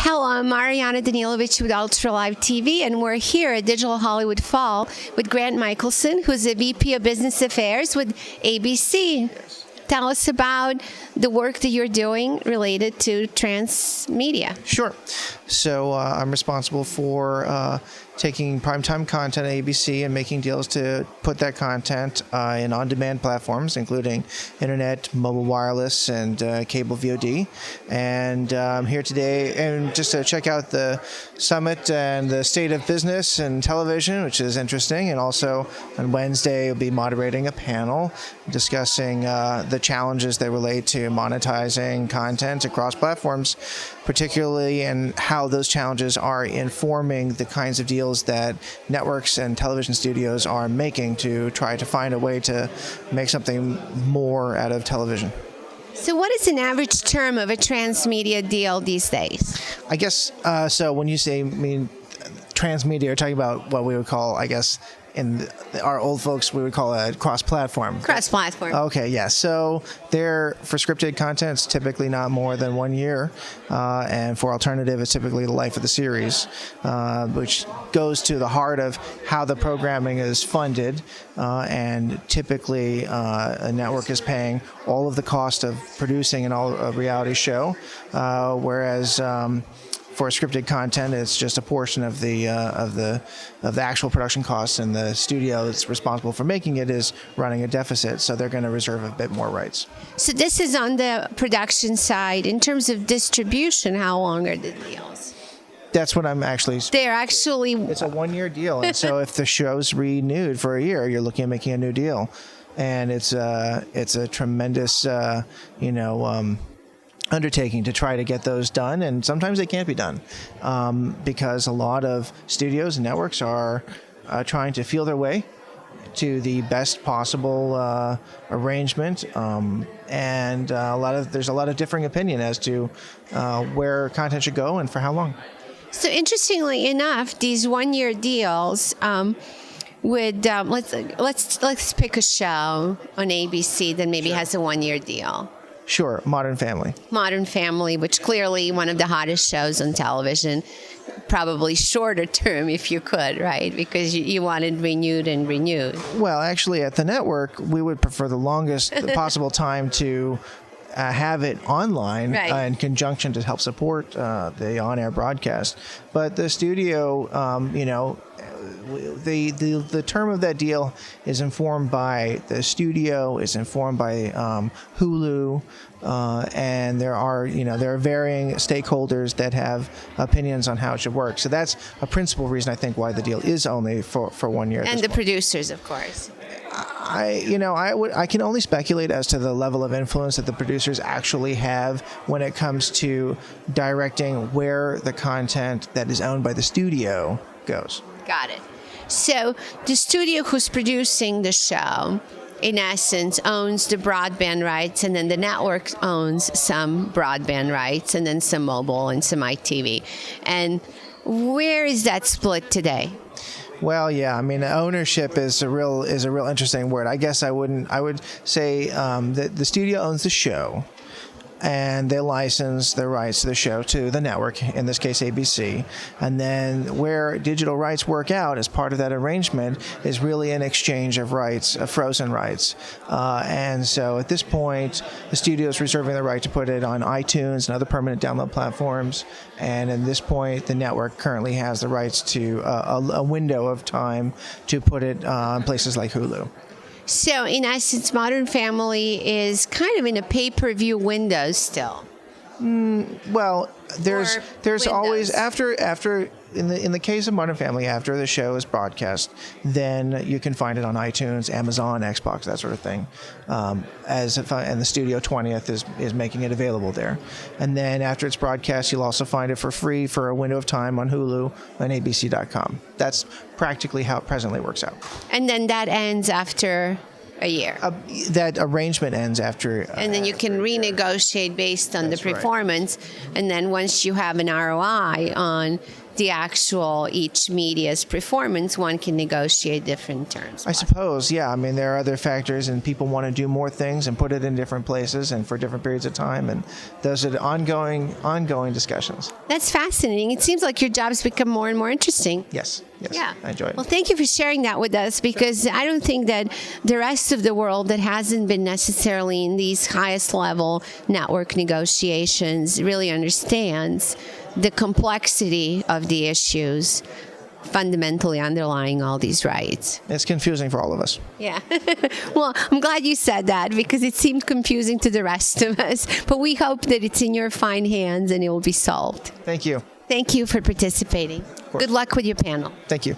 Hello, I'm Mariana Danilovich with Ultra Live TV, and we're here at Digital Hollywood Fall with Grant Michaelson, who's the VP of Business Affairs with ABC. Yes. Tell us about the work that you're doing related to transmedia. Sure. So I'm responsible for taking primetime content at ABC and making deals to put that content in on-demand platforms, including internet, mobile wireless, and cable VOD. And I'm here today and just to check out the summit and the state of business and television, which is interesting. And also on Wednesday, I'll be moderating a panel discussing the challenges that relate to monetizing content across platforms, particularly and how those challenges are informing the kinds of deals that networks and television studios are making to try to find a way to make something more out of television. So what is an average term of a transmedia deal these days? I guess, so when you say, transmedia, you're talking about what we would call, I guess, in our old folks, we would call it cross-platform. Cross-platform. Okay, yeah. So they're, for scripted content, it's typically not more than 1 year. And for alternative, it's typically the life of the series, which goes to the heart of how the programming is funded. And typically, a network is paying all of the cost of producing a reality show, whereas for scripted content, it's just a portion of the actual production costs, and the studio that's responsible for making it is running a deficit, so they're going to reserve a bit more rights. So this is on the production side. In terms of distribution, how long are the deals? That's what I'm actually. They're actually. It's a 1 year deal, and so if the show's renewed for a year, you're looking at making a new deal, and it's a tremendous undertaking to try to get those done, and sometimes they can't be done because a lot of studios and networks are trying to feel their way to the best possible arrangement, and there's a lot of differing opinion as to where content should go and for how long. So interestingly enough, these 1 year deals. Let's pick a show on ABC that maybe has a 1 year deal. Sure, Modern Family. Modern Family, which clearly one of the hottest shows on television, probably shorter term if you could, right? Because you want it renewed and renewed. Well, actually, at the network, we would prefer the longest possible time to have it online, right, in conjunction to help support the on-air broadcast. But the studio, the term of that deal is informed by the studio, is informed by Hulu, and there are varying stakeholders that have opinions on how it should work. So that's a principal reason, I think, why the deal is only for 1 year. And the producers, of course. I can only speculate as to the level of influence that the producers actually have when it comes to directing where the content that is owned by the studio goes. Got it. So the studio who's producing the show, in essence, owns the broadband rights, and then the network owns some broadband rights, and then some mobile and some ITV. And where is that split today? Well, yeah, ownership is a real interesting word. I guess I would say that the studio owns the show, and they license the rights to the show to the network, in this case ABC. And then where digital rights work out as part of that arrangement is really an exchange of rights, of frozen rights. And so at this point, the studio is reserving the right to put it on iTunes and other permanent download platforms. And at this point, the network currently has the rights to a window of time to put it on places like Hulu. So, in essence, Modern Family is kind of in a pay-per-view window still. Well, there's always after in the case of Modern Family, after the show is broadcast, then you can find it on iTunes, Amazon, Xbox, that sort of thing. And the Studio 20th is making it available there. And then after it's broadcast, you'll also find it for free for a window of time on Hulu and ABC.com. That's practically how it presently works out. And then that ends after a year. That arrangement ends after. And then you can renegotiate based on the performance. Right. And then once you have an ROI on the actual each media's performance, one can negotiate different terms. I suppose, yeah. I mean, there are other factors, and people want to do more things and put it in different places and for different periods of time, and those are ongoing discussions. That's fascinating. It seems like your job's become more and more interesting. Yes, Yeah. I enjoy it. Well, thank you for sharing that with us, because I don't think that the rest of the world that hasn't been necessarily in these highest level network negotiations really understands the complexity of the issues fundamentally underlying all these rights. It's confusing for all of us. Yeah. Well, I'm glad you said that, because it seemed confusing to the rest of us. But we hope that it's in your fine hands and it will be solved. Thank you. Thank you for participating. Good luck with your panel. Thank you.